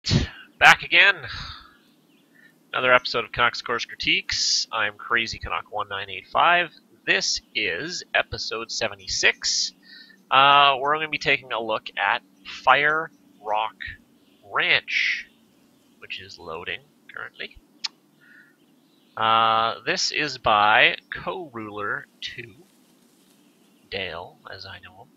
Alright, back again. Another episode of Canuck's Course Critiques. I'm Crazy Canuck 1985. This is episode 76. We're going to be taking a look at Fire Rock Ranch, which is loading currently. This is by Co-Ruler 2, Dale, as I know him.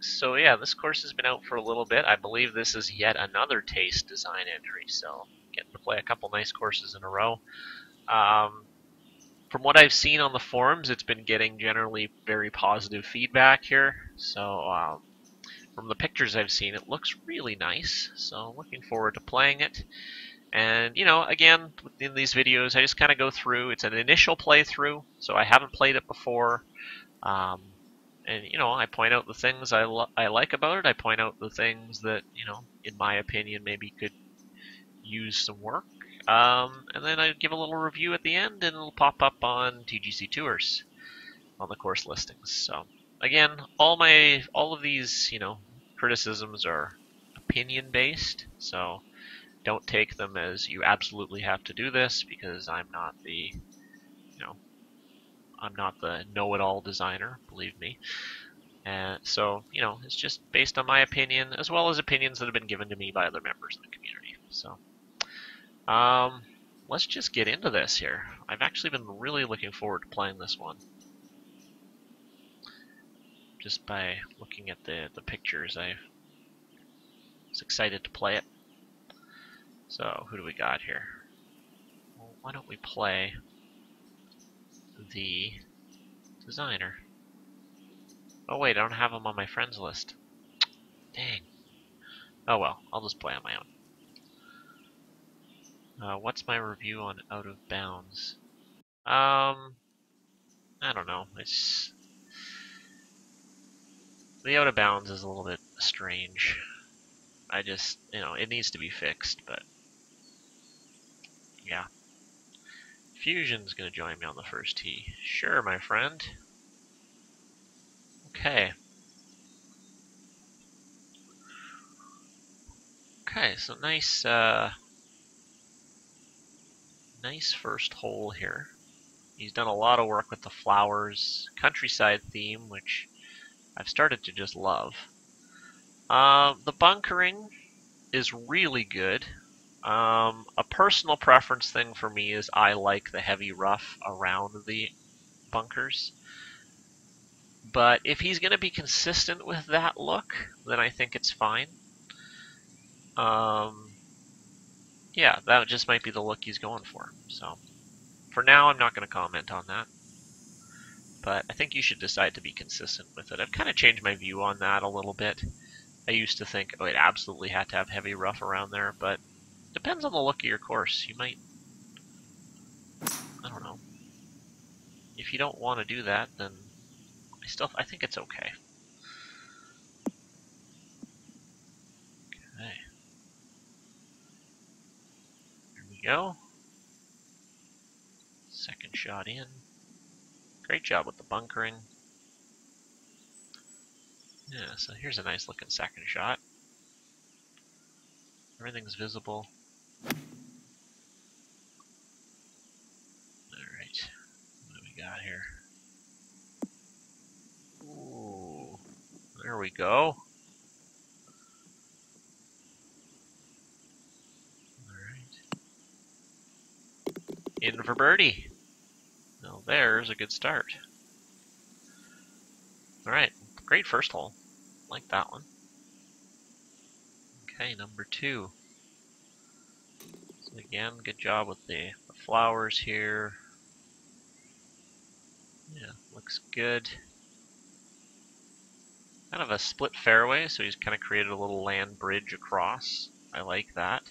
So yeah, this course has been out for a little bit. I believe this is yet another Taste design entry, so getting to play a couple nice courses in a row. From what I've seen on the forums, it's been getting generally very positive feedback here. So from the pictures I've seen, it looks really nice. So looking forward to playing it. And, you know, again, in these videos, I just kind of go through. It's an initial playthrough, so I haven't played it before. And, you know, I point out the things I like about it. I point out the things that, you know, in my opinion, maybe could use some work. And then I give a little review at the end, and it'll pop up on TGC Tours on the course listings. So, again, all of these, you know, criticisms are opinion-based, so don't take them as you absolutely have to do this, because I'm not the, you know, I'm not the know-it-all designer, believe me. And so, you know, it's just based on my opinion, as well as opinions that have been given to me by other members of the community. So, let's just get into this here. I've actually been really looking forward to playing this one. Just by looking at the pictures, I was excited to play it. So, who do we got here? Well, why don't we play the designer? Oh wait, I don't have him on my friends list. Dang. Oh well, I'll just play on my own. What's my review on Out of Bounds? I don't know. It's the Out of Bounds is a little bit strange. I just, you know, it needs to be fixed, but yeah. Fusion's gonna join me on the first tee. Sure, my friend. Okay. Okay, so nice, nice first hole here. He's done a lot of work with the flowers, countryside theme, which I've started to just love. The bunkering is really good. A personal preference thing for me is I like the heavy rough around the bunkers. But if he's going to be consistent with that look, then I think it's fine. Yeah, that just might be the look he's going for. So, for now, I'm not going to comment on that. But I think you should decide to be consistent with it. I've kind of changed my view on that a little bit. I used to think, oh, it absolutely had to have heavy rough around there, but depends on the look of your course. You might, I don't know. If you don't want to do that, then I think it's okay. Okay. Here we go. Second shot in. Great job with the bunkering. Yeah, so here's a nice looking second shot. Everything's visible. Alright, what do we got here? Ooh, there we go. Alright. In for birdie. Now there's a good start. Alright, great first hole. Like that one. Okay, number 2. So again, good job with the flowers here. Yeah, looks good. Kind of a split fairway, so he's kind of created a little land bridge across. I like that.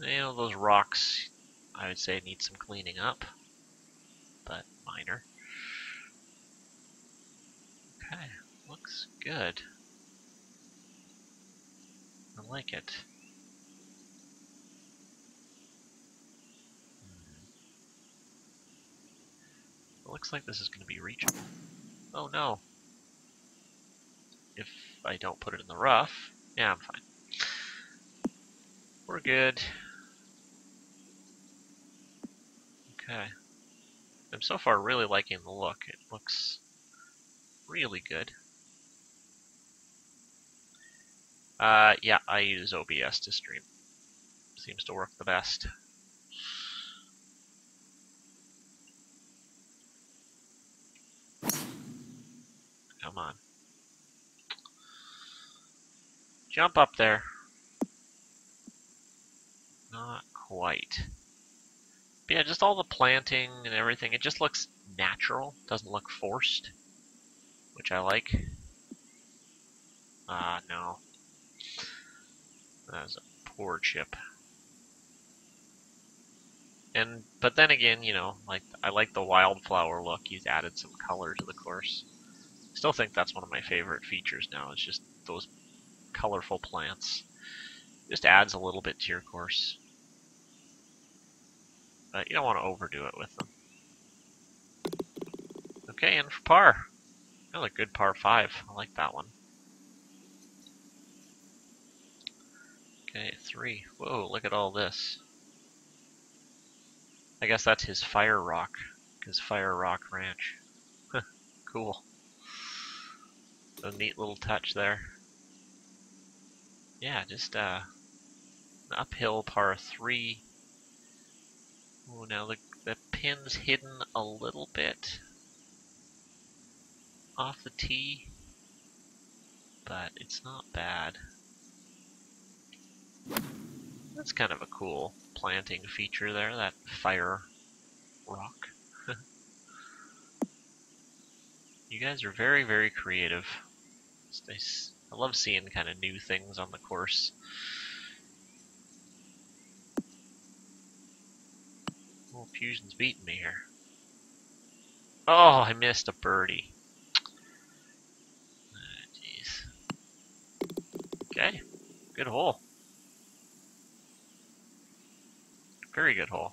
You know, those rocks, I would say, need some cleaning up, but minor. Okay, looks good. I like it. It looks like this is going to be reachable. Oh no. if I don't put it in the rough. Yeah, I'm fine. We're good. Okay. I'm so far really liking the look. It looks really good. Yeah, I use OBS to stream. Seems to work the best. Come on. Jump up there. Not quite. But yeah, just all the planting and everything, it just looks natural. Doesn't look forced, which I like. No. That was a poor chip. But then again, you know, like I like the wildflower look. He's added some color to the course. Still think that's one of my favorite features now. It's just those colorful plants. Just adds a little bit to your course. But you don't want to overdo it with them. Okay, in for par. Another good par 5. I like that one. Okay, 3. Whoa, look at all this. I guess that's his Fire Rock. His Fire Rock Ranch. Cool. A neat little touch there. Yeah, just an uphill par 3. Oh, now the pin's hidden a little bit off the tee, but it's not bad. That's kind of a cool planting feature there, that Fire Rock. You guys are very, very creative. It's nice. I love seeing kind of new things on the course. Oh, Fusion's beating me here. Oh, I missed a birdie. Jeez. Okay, good hole. Very good hole.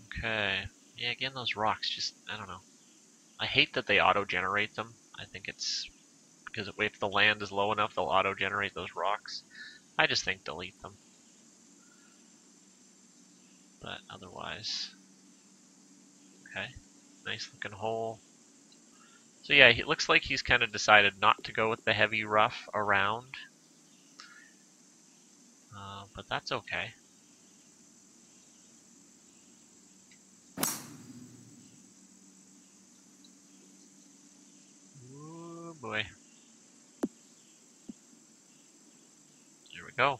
Okay. Yeah, again, those rocks just, I don't know. I hate that they auto-generate them. I think it's because if the land is low enough, they'll auto-generate those rocks. I just think delete them. But otherwise, okay. Nice looking hole. So yeah, it looks like he's kind of decided not to go with the heavy rough around. But that's okay. Ooh, boy. There we go.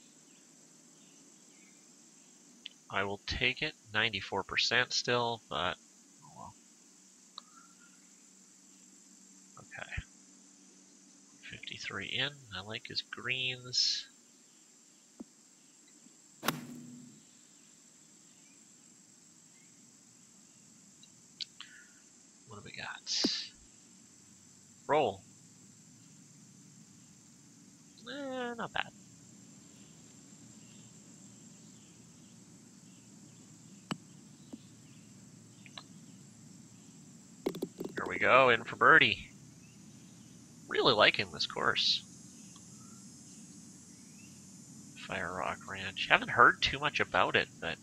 I will take it. 94% still, but oh well. Okay. 53 in. I like his greens. What do we got? Roll. Not bad. Here we go, in for birdie. Really liking this course. Fire Rock Ranch. Haven't heard too much about it, but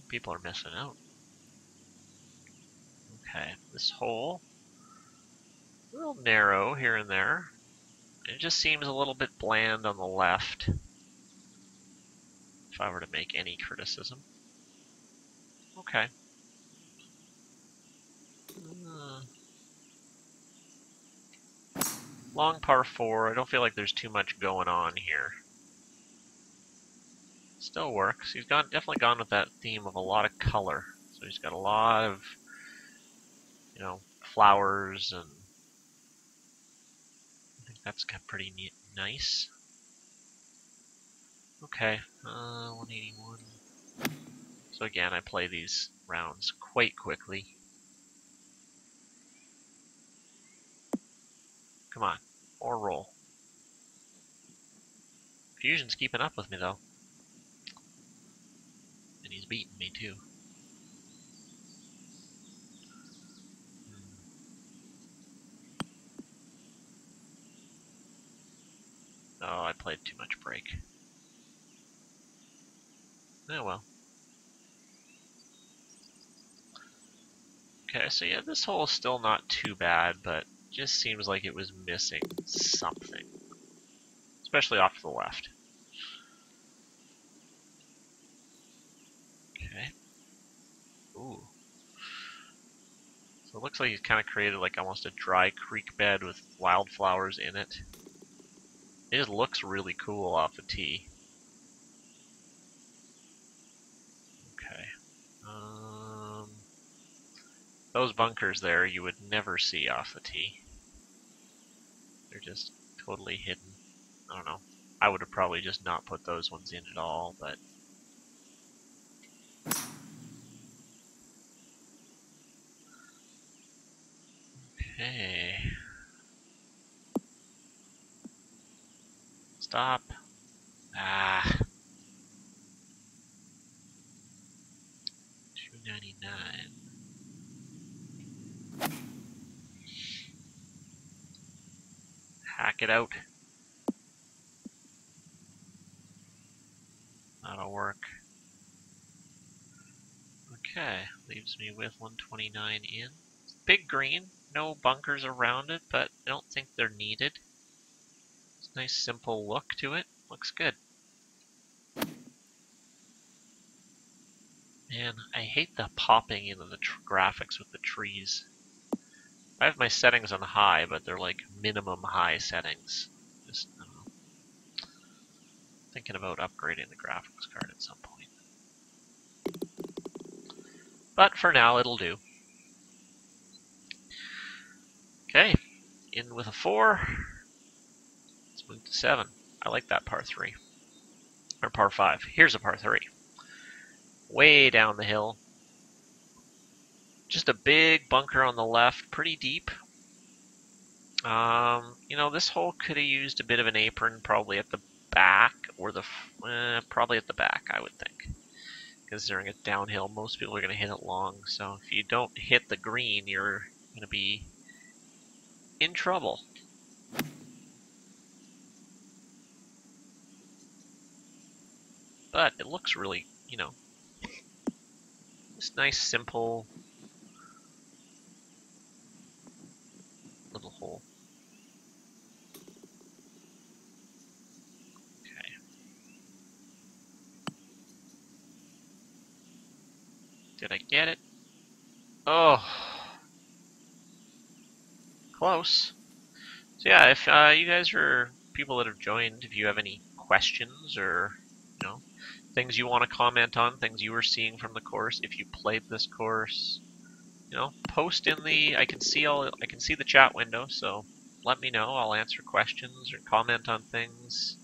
people are missing out. Okay, this hole, a little narrow here and there. It just seems a little bit bland on the left, if I were to make any criticism. Okay. Long par 4. I don't feel like there's too much going on here. Still works. He's definitely gone with that theme of a lot of color. So he's got a lot of, you know, flowers, and I think that's got pretty neat, nice. Okay, 181. So again, I play these rounds quite quickly. Come on, or roll. Fusion's keeping up with me though. And he's beating me too. I played too much break. Oh well. Okay, so yeah, this hole is still not too bad, but just seems like it was missing something. Especially off to the left. Okay. Ooh. So it looks like he's kind of created like almost a dry creek bed with wildflowers in it. It just looks really cool off the tee. Okay. Those bunkers there you would never see off the tee. They're just totally hidden. I don't know. I would have probably just not put those ones in at all, but... Okay. Stop. Ah. 299. Hack it out. That'll work. Okay, leaves me with 129 in. Big green, no bunkers around it, but I don't think they're needed. It's a nice simple look to it. Looks good. Man, I hate the popping into the graphics with the trees. I have my settings on high, but they're like minimum high settings. Just, I don't know. Thinking about upgrading the graphics card at some point. But for now, it'll do. Okay, in with a 4. Let's move to 7. I like that par 3. Or par 5. Here's a par 3. Way down the hill. Just a big bunker on the left, pretty deep. You know, this hole could have used a bit of an apron, probably at the back, or probably at the back, I would think. Considering it's downhill, most people are going to hit it long, so if you don't hit the green, you're going to be in trouble. But it looks really, you know, just nice, simple little hole. Okay. Did I get it? Oh, close. So yeah, if you guys are people that have joined, if you have any questions or, you know, things you want to comment on, things you were seeing from the course, if you played this course, you know, post in the, I can see the chat window, so let me know. I'll answer questions or comment on things.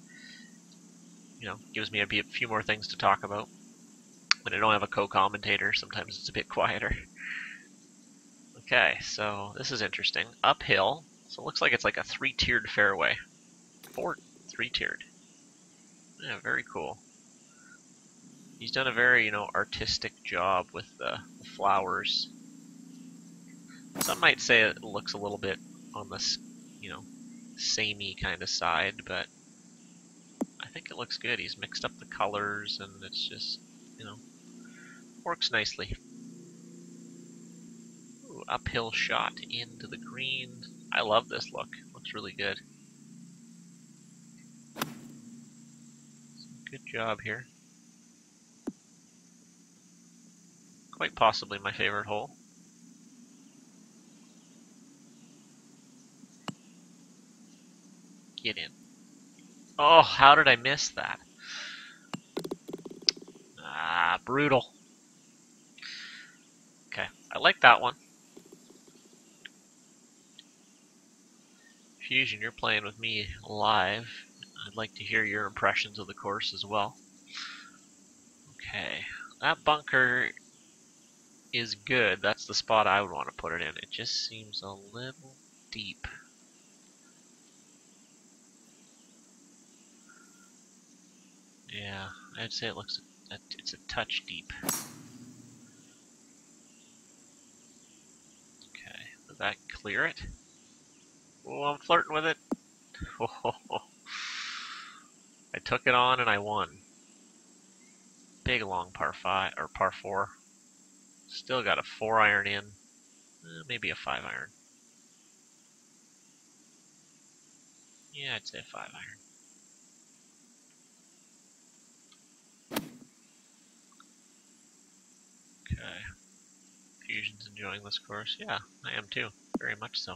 You know, gives me a few more things to talk about. When I don't have a co-commentator, sometimes it's a bit quieter. Okay, so this is interesting. Uphill, so it looks like it's like a 3-tiered fairway. 3-tiered. Yeah, very cool. He's done a very, you know, artistic job with the flowers. Some might say it looks a little bit on this, you know, samey kind of side, but I think it looks good. He's mixed up the colors, and it's just, you know, works nicely. Ooh, uphill shot into the green. I love this look. Looks really good. Good job here. Quite possibly my favorite hole. Get in. Oh, how did I miss that? Ah, brutal. Okay, I like that one. Fusion, you're playing with me live. I'd like to hear your impressions of the course as well. Okay, that bunker is good. That's the spot I would want to put it in. It just seems a little deep. Yeah, I'd say it's a touch deep. Okay, does that clear it? Oh, I'm flirting with it. I took it on and I won. Big long par 5 or par 4. Still got a 4 iron in. Maybe a 5 iron. Yeah, I'd say a 5 iron. Okay. Fusion's enjoying this course. Yeah, I am too. Very much so.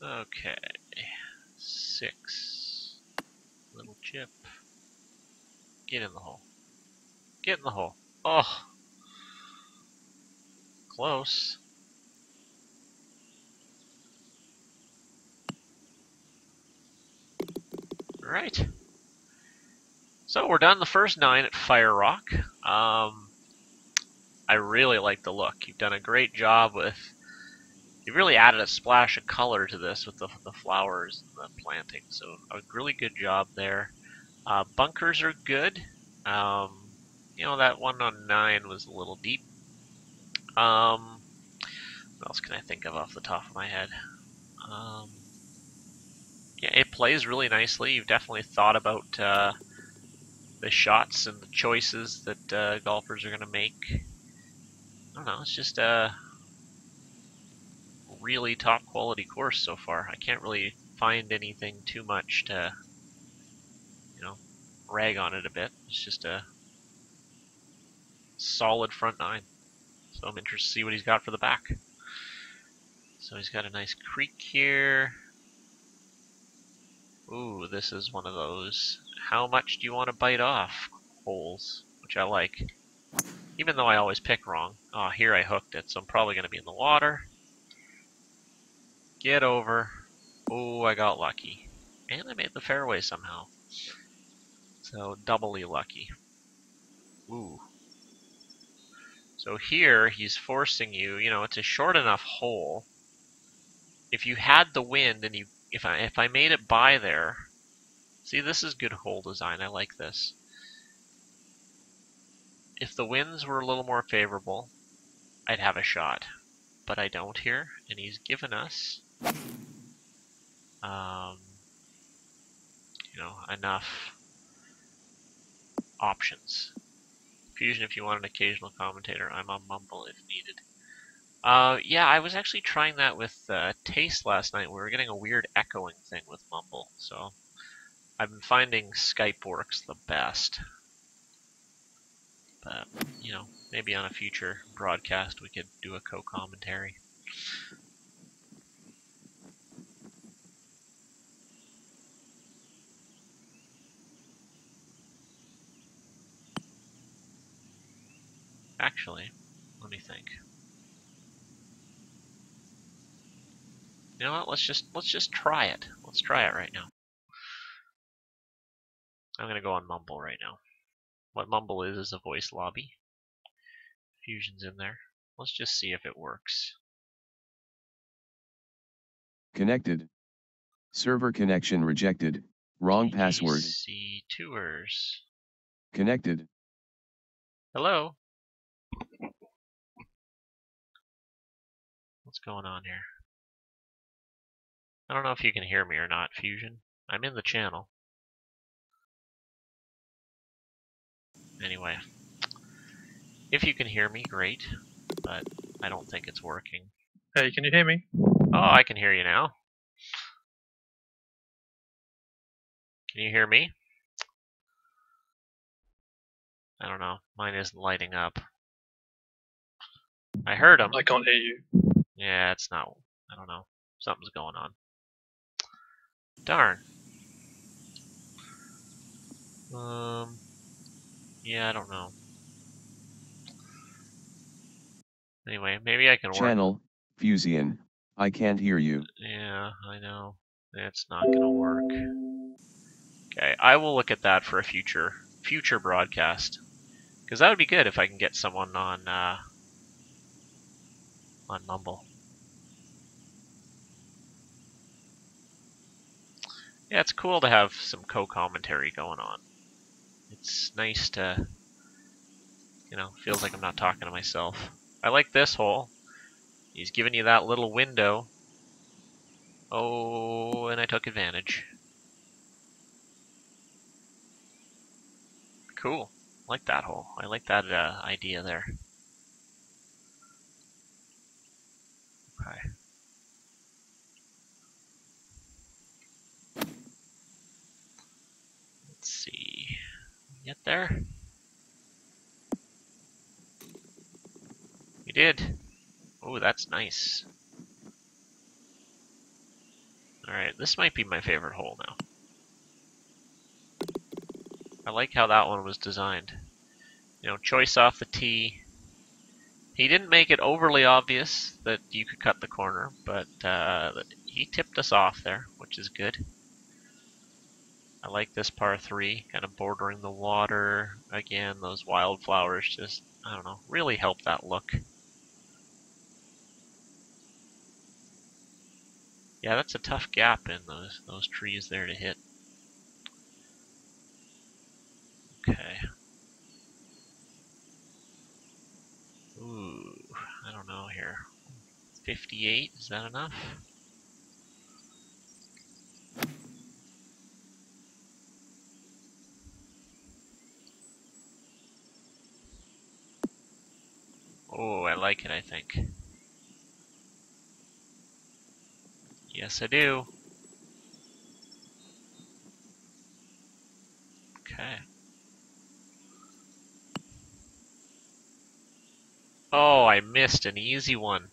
Okay. 6. Little chip. Get in the hole. Get in the hole. Oh! Close. Right. So we're done the first 9 at Fire Rock. I really like the look. You've done a great job with. You've really added a splash of color to this with the flowers and the planting. So a really good job there. Bunkers are good. You know, that one on 9 was a little deep. What else can I think of off the top of my head? Yeah, it plays really nicely. You've definitely thought about the shots and the choices that golfers are going to make. I don't know. It's just a really top quality course so far. I can't really find anything too much to, rag on it a bit. It's just a solid front 9. So I'm interested to see what he's got for the back. So he's got a nice creek here. Ooh, this is one of those how much do you want to bite off holes, which I like. Even though I always pick wrong. Oh, here I hooked it, so I'm probably going to be in the water. Get over. Oh, I got lucky. And I made the fairway somehow. So doubly lucky. Ooh. So here he's forcing you, it's a short enough hole. If you had the wind and if I made it by there, see, this is good hole design. I like this. If the winds were a little more favorable, I'd have a shot, but I don't here, and he's given us, enough options. Fusion, if you want an occasional commentator, I'm on Mumble if needed. Yeah, I was actually trying that with Taste last night. We were getting a weird echoing thing with Mumble, so I've been finding Skype works the best. But, maybe on a future broadcast we could do a co-commentary. Actually, let me think. You know what? Let's just try it. Let's try it right now. I'm gonna go on Mumble right now. What Mumble is a voice lobby. Fusion's in there. Let's just see if it works. Connected. Server connection rejected. Wrong password. TGC Tours. Connected. Hello. What's going on here? I don't know if you can hear me or not, Fusion. I'm in the channel. Anyway. If you can hear me, great. But I don't think it's working. Hey, can you hear me? Oh, I can hear you now. Can you hear me? I don't know. Mine isn't lighting up. I heard him. I can't hear you. Yeah, it's not. I don't know. Something's going on. Darn. Yeah, I don't know. Anyway, maybe I can work. Channel, Fusion. I can't hear you. Yeah, I know. It's not gonna work. Okay, I will look at that for a future broadcast. Because that would be good if I can get someone on Mumble. Yeah, it's cool to have some co-commentary going on. It's nice to, feels like I'm not talking to myself. I like this hole. He's giving you that little window. Oh, and I took advantage. Cool. I like that hole. I like that idea there. Okay. Let's see. Get there? We did. Oh, that's nice. Alright, this might be my favorite hole now. I like how that one was designed. You know, choice off the tee. He didn't make it overly obvious that you could cut the corner, but he tipped us off there, which is good. I like this par 3, kind of bordering the water. Again, those wildflowers just, I don't know, really help that look. Yeah, that's a tough gap in those trees there to hit. Okay. Ooh, I don't know here. 58, is that enough? Oh, I like it, I think. Yes, I do. Okay. Oh, I missed an easy one.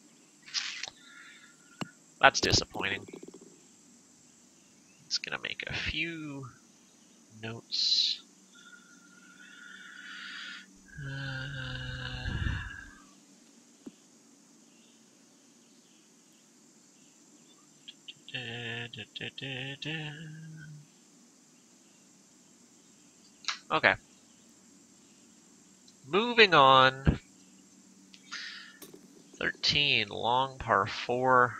That's disappointing. It's gonna make a few notes. Okay. Moving on. 13, long par 4.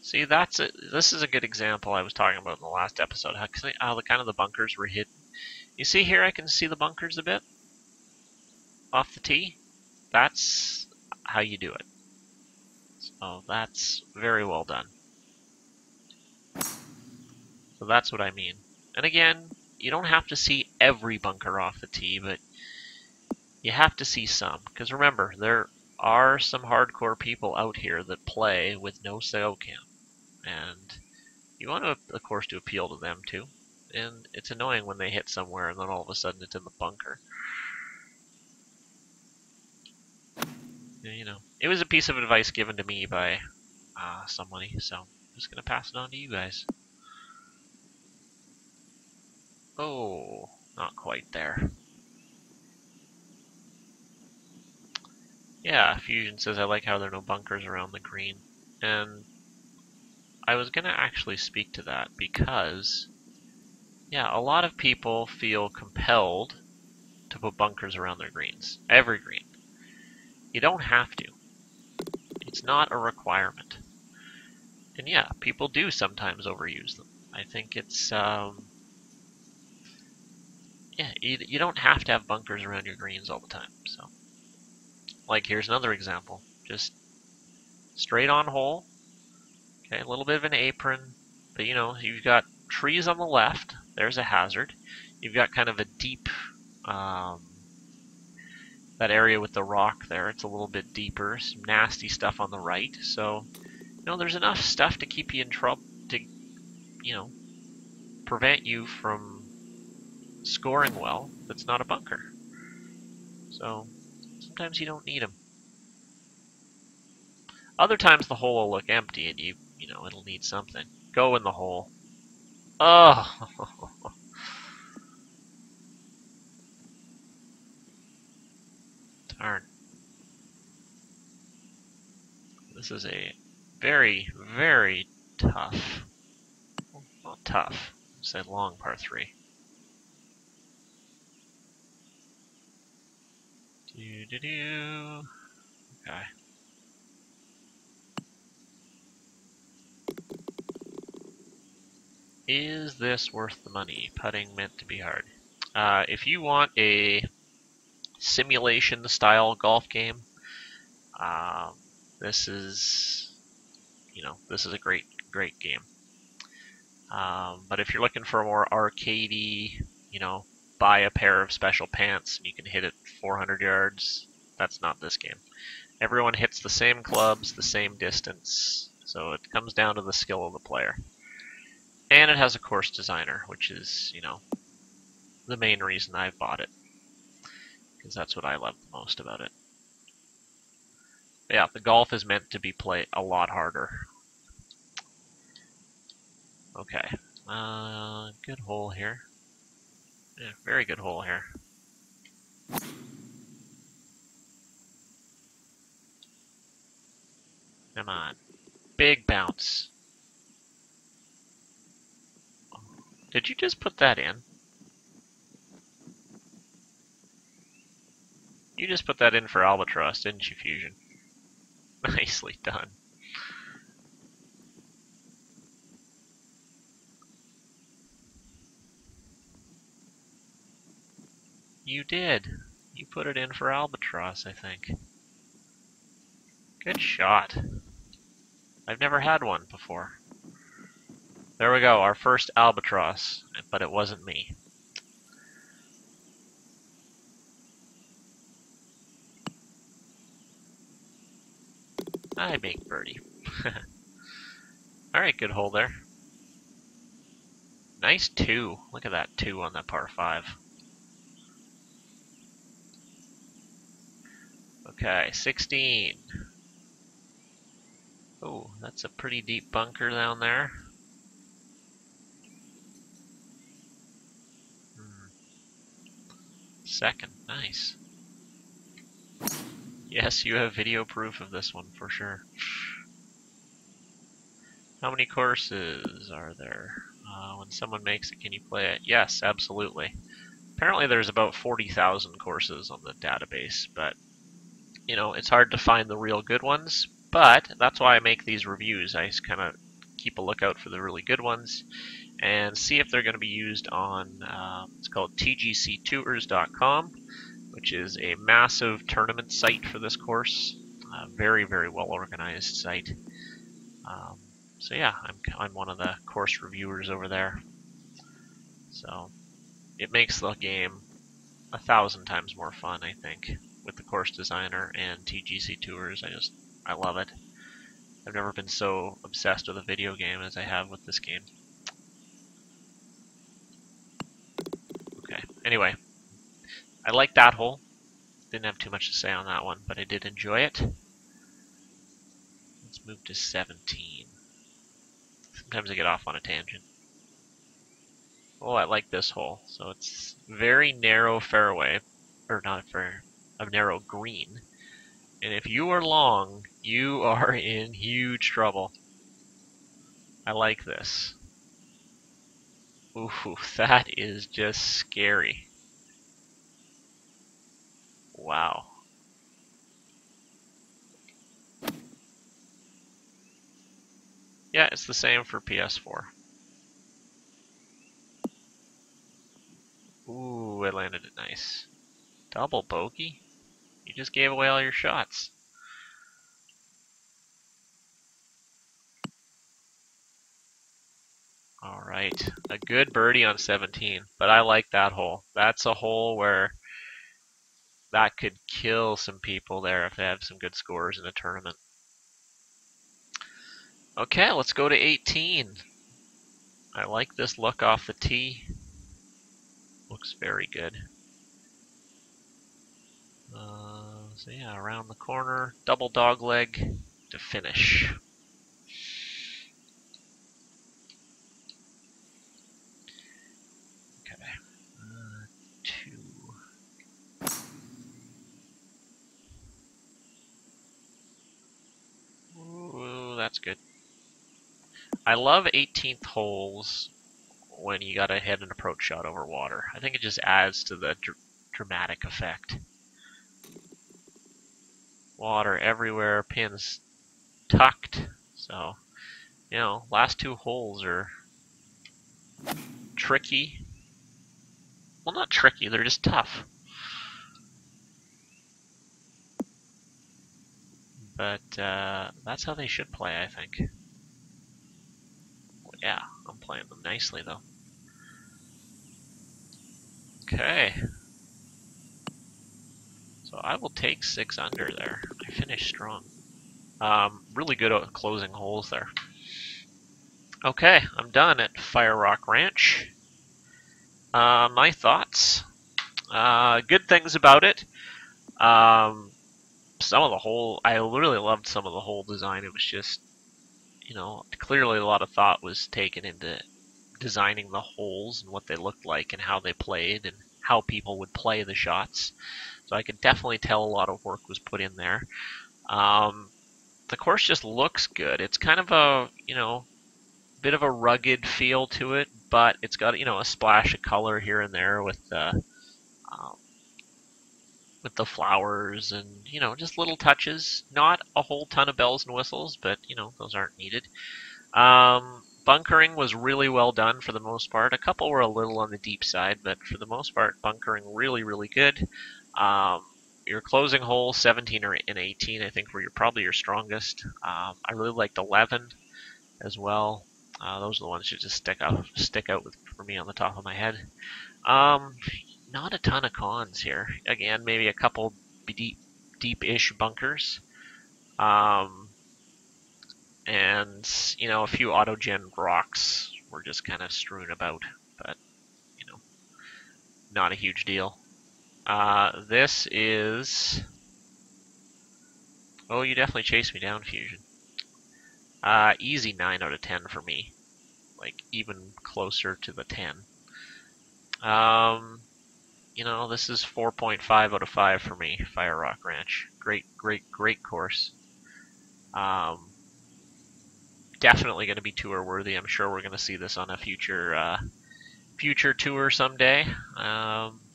See, that's it. This is a good example I was talking about in the last episode. How the kind of the bunkers were hidden. You see here, I can see the bunkers a bit off the tee. That's how you do it. So that's very well done. So that's what I mean. And again, you don't have to see every bunker off the tee, but you have to see some. Because remember, there are some hardcore people out here that play with no sail cam. And you want to, of course, to appeal to them too. And it's annoying when they hit somewhere and then all of a sudden it's in the bunker. You know, it was a piece of advice given to me by somebody, so I'm just going to pass it on to you guys. Oh, not quite there. Yeah, Fusion says, I like how there are no bunkers around the green. And I was going to actually speak to that because, yeah, a lot of people feel compelled to put bunkers around their greens. Every green. You don't have to. It's not a requirement. And yeah, people do sometimes overuse them. I think it's, yeah, you don't have to have bunkers around your greens all the time. So, like, here's another example. Just straight on hole. Okay, a little bit of an apron. But, you know, you've got trees on the left. There's a hazard. You've got kind of a deep, that area with the rock there. It's a little bit deeper. Some nasty stuff on the right. So, you know, there's enough stuff to keep you in trouble, to, you know, prevent you from scoring well. That's not a bunker. So sometimes you don't need them. Other times the hole will look empty and you know, it'll need something. Go in the hole. Oh, darn. This is a very, very tough, well, not tough, I said long par 3. Do-do-do. Okay. Is this worth the money? Putting meant to be hard. If you want a simulation style golf game, this is this is a great game. But if you're looking for a more arcadey, buy a pair of special pants and you can hit it 400 yards, that's not this game. Everyone hits the same clubs, the same distance, so it comes down to the skill of the player. And it has a course designer, which is, the main reason I bought it, because that's what I love the most about it. But yeah, the golf is meant to be played a lot harder. Okay, good hole here. Yeah, very good hole here. Come on, big bounce. Did you just put that in? You just put that in for Albatross, didn't you, Fusion? Nicely done. You did. You put it in for Albatross, I think. Good shot. I've never had one before. There we go, our first Albatross, but it wasn't me. I make birdie. Alright, good hole there. Nice 2. Look at that 2 on that par 5. Okay, 16. Oh, that's a pretty deep bunker down there. Second, nice. Yes, you have video proof of this one for sure. How many courses are there? When someone makes it, can you play it? Yes, absolutely. Apparently there's about 40,000 courses on the database, but it's hard to find the real good ones, but that's why I make these reviews. I just kind of keep a lookout for the really good ones and see if they're going to be used on, it's called tgctours.com, which is a massive tournament site for this course. Very, very well organized site. So yeah, I'm one of the course reviewers over there. So it makes the game 1,000 times more fun, I think, with the course designer and TGC Tours. I love it. I've never been so obsessed with a video game as I have with this game. Okay, anyway, I like that hole. Didn't have too much to say on that one, but I did enjoy it. Let's move to 17. Sometimes I get off on a tangent. Oh, I like this hole. So it's very narrow fairway, or not fair, a narrow green. And if you are long, you are in huge trouble. I like this. Ooh, that is just scary. Wow. Yeah, it's the same for PS4. Ooh, I landed it nice. Double bogey? You just gave away all your shots. Alright, a good birdie on 17, but I like that hole. That's a hole where that could kill some people there if they have some good scores in a tournament. Okay, let's go to 18. I like this look off the tee. Looks very good. So yeah, around the corner, double dog leg to finish. Okay, 2. Ooh, that's good. I love 18th holes when you gotta hit an approach shot over water. I think it just adds to the dramatic effect. Water everywhere, pins tucked. So, last 2 holes are tricky. Well, not tricky, they're just tough. But that's how they should play, I think. Yeah, I'm playing them nicely though. Okay. So I will take 6 under there. I finished strong. Really good at closing holes there. Okay, I'm done at Fire Rock Ranch. My thoughts. Good things about it. Some of the hole, I really loved some of the hole design. It was just, clearly a lot of thought was taken into designing the holes and what they looked like and how they played and how people would play the shots. So I could definitely tell a lot of work was put in there. The course just looks good. It's kind of a, bit of a rugged feel to it, but it's got, a splash of color here and there with the flowers and, just little touches. Not a whole ton of bells and whistles, but, those aren't needed. Bunkering was really well done for the most part. A couple were a little on the deep side, but for the most part, bunkering really, really good. Your closing holes, 17 and 18, I think were probably your strongest. I really liked 11 as well. Those are the ones that just stick out for me on the top of my head. Not a ton of cons here. Again, maybe a couple deep-ish bunkers. And, a few autogen rocks were just kind of strewn about, but, not a huge deal. This is... Oh, you definitely chased me down, Fusion. Easy 9 out of 10 for me. Like, even closer to the 10. This is 4.5 out of 5 for me, Fire Rock Ranch. Great, great, great course. Definitely going to be tour worthy. I'm sure we're going to see this on a future tour someday.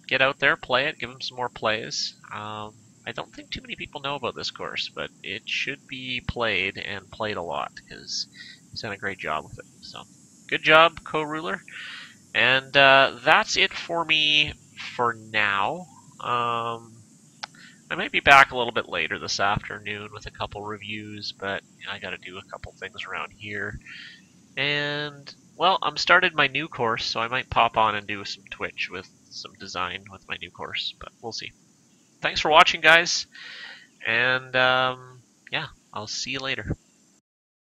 Get out there, play it, give them some more plays. I don't think too many people know about this course, but it should be played and played a lot because he's done a great job with it. So, good job, co-ruler. And that's it for me for now. I might be back a little bit later this afternoon with a couple reviews, but I got to do a couple things around here. And, well, I'm started my new course, so I might pop on and do some Twitch with some design with my new course, but we'll see. Thanks for watching, guys, and yeah, I'll see you later.